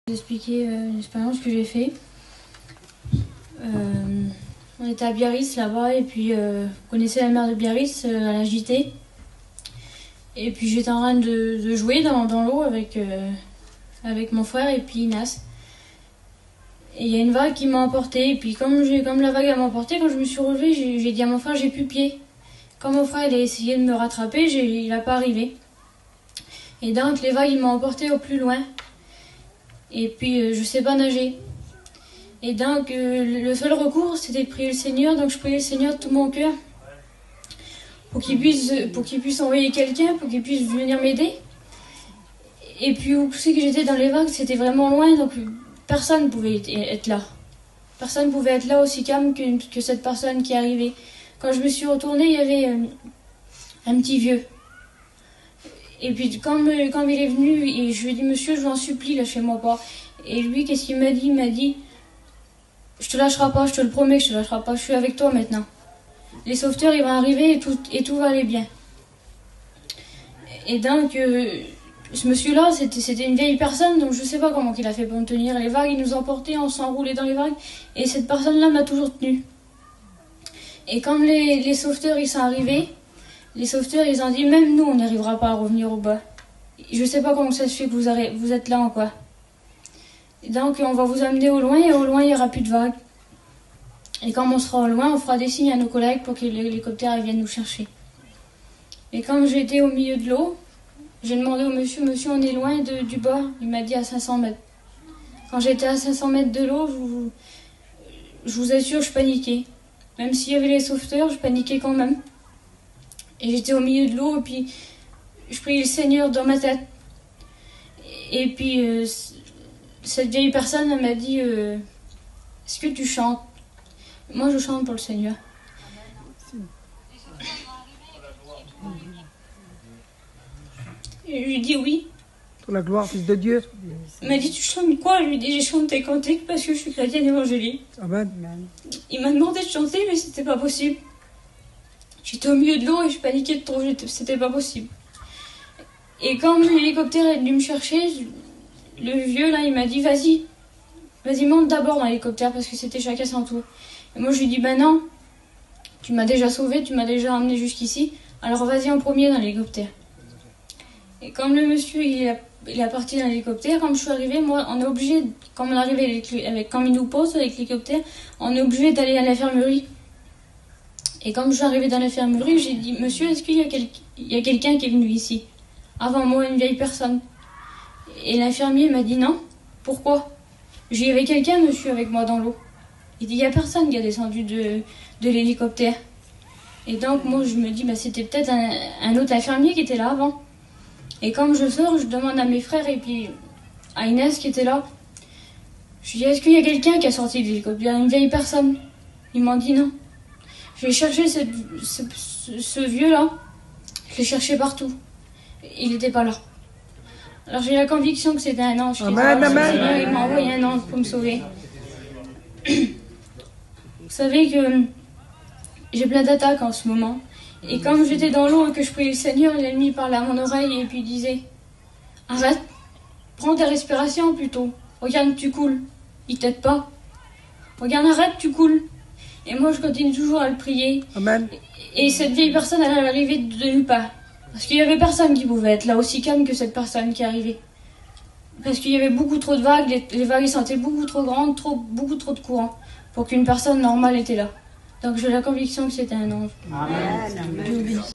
Vous expliquer une expérience que j'ai fait. On était à Biarritz là-bas et puis vous connaissez la mer de Biarritz, à la JT. Et puis j'étais en train de jouer dans l'eau avec mon frère et puis Inas. Et il y a une vague qui m'a emporté. Et puis comme la vague m'a emporté, quand je me suis relevée, j'ai dit à mon frère j'ai plus pied. Quand mon frère il a essayé de me rattraper, il n'a pas arrivé. Et donc les vagues m'ont emporté au plus loin. Et puis je sais pas nager. Et donc le seul recours c'était de prier le Seigneur. Donc je priais le Seigneur de tout mon cœur pour qu'il puisse envoyer quelqu'un, pour qu'il puisse venir m'aider. Et puis où c'est que j'étais dans les vagues, c'était vraiment loin, donc personne ne pouvait être là. Personne ne pouvait être là aussi calme que cette personne qui est arrivée. Quand je me suis retournée, il y avait un petit vieux. Et puis quand il est venu, et je lui ai dit « Monsieur, je vous en supplie, lâchez-moi pas ». Et lui, qu'est-ce qu'il m'a dit? Il m'a dit « Je te lâcherai pas, je te le promets, je te lâcherai pas, je suis avec toi maintenant. Les sauveteurs, ils vont arriver et tout va aller bien ». Et donc, ce monsieur-là, c'était une vieille personne, donc je sais pas comment il a fait pour me tenir. Les vagues, il nous emportait, on s'enroulait dans les vagues, et cette personne-là m'a toujours tenu. Et quand les sauveteurs, ils sont arrivés, les sauveteurs, ils ont dit, même nous, on n'arrivera pas à revenir au bas. Je sais pas comment ça se fait que vous êtes là encore. Et donc, on va vous amener au loin, et au loin, il n'y aura plus de vagues. Et quand on sera au loin, on fera des signes à nos collègues pour que l'hélicoptère vienne nous chercher. Et quand j'étais au milieu de l'eau, j'ai demandé au monsieur, on est loin du bas. Il m'a dit à 500 mètres. Quand j'étais à 500 mètres de l'eau, je vous assure, je paniquais. Même s'il y avait les sauveteurs, je paniquais quand même. Et j'étais au milieu de l'eau, et puis je priais le Seigneur dans ma tête. Et puis cette vieille personne elle m'a dit est-ce que tu chantes? Moi je chante pour le Seigneur. Et je lui ai dit oui. Pour la gloire, Fils de Dieu. Il m'a dit tu chantes quoi? Je lui ai dit j'ai chanté cantique parce que je suis chrétienne évangélique. Amen. Il m'a demandé de chanter mais c'était pas possible. J'étais au milieu de l'eau et je paniquais de trop, c'était pas possible. Et quand l'hélicoptère est venu me chercher, le vieux là il m'a dit vas-y monte d'abord dans l'hélicoptère parce que c'était chacun son tour. Et moi je lui dis ben non, tu m'as déjà sauvé, tu m'as déjà emmené jusqu'ici, alors vas-y en premier dans l'hélicoptère. Et comme le monsieur il est parti dans l'hélicoptère, comme je suis arrivée, moi on est obligé, quand on arrive quand il nous pose avec l'hélicoptère, on est obligé d'aller à l'infirmerie. Et comme je suis arrivée dans l'infirmerie, j'ai dit monsieur, est-ce qu'il y a quelqu'un qui est venu ici avant moi, une vieille personne? Et l'infirmier m'a dit non. Pourquoi? J'y avais quelqu'un, monsieur, avec moi dans l'eau. Il dit il n'y a personne qui a descendu de l'hélicoptère. Et donc moi je me dis bah, c'était peut-être un autre infirmier qui était là avant. Et comme je sors, je demande à mes frères et puis à Inès qui était là. Je dis est-ce qu'il y a quelqu'un qui a sorti de l'hélicoptère? Une vieille personne. Ils m'ont dit non. Je l'ai cherché ce vieux-là. Je l'ai cherché partout. Il n'était pas là. Alors j'ai la conviction que c'était un ange. Amen, amen. Il m'a envoyé un ange pour me sauver. Vous savez que j'ai plein d'attaques en ce moment. Et comme j'étais dans l'eau et que je priais le Seigneur, l'ennemi parlait à mon oreille et puis disait arrête, prends ta respiration plutôt. Regarde, tu coules. Il t'aide pas. Regarde, arrête, tu coules. Et moi je continue toujours à le prier. Amen. Et cette vieille personne, elle arrivait de nulle part. Parce qu'il n'y avait personne qui pouvait être là aussi calme que cette personne qui arrivait. Parce qu'il y avait beaucoup trop de vagues, les vagues sentaient beaucoup trop grandes, beaucoup trop de courant pour qu'une personne normale était là. Donc j'ai la conviction que c'était un ange. Amen. Dieu bénisse.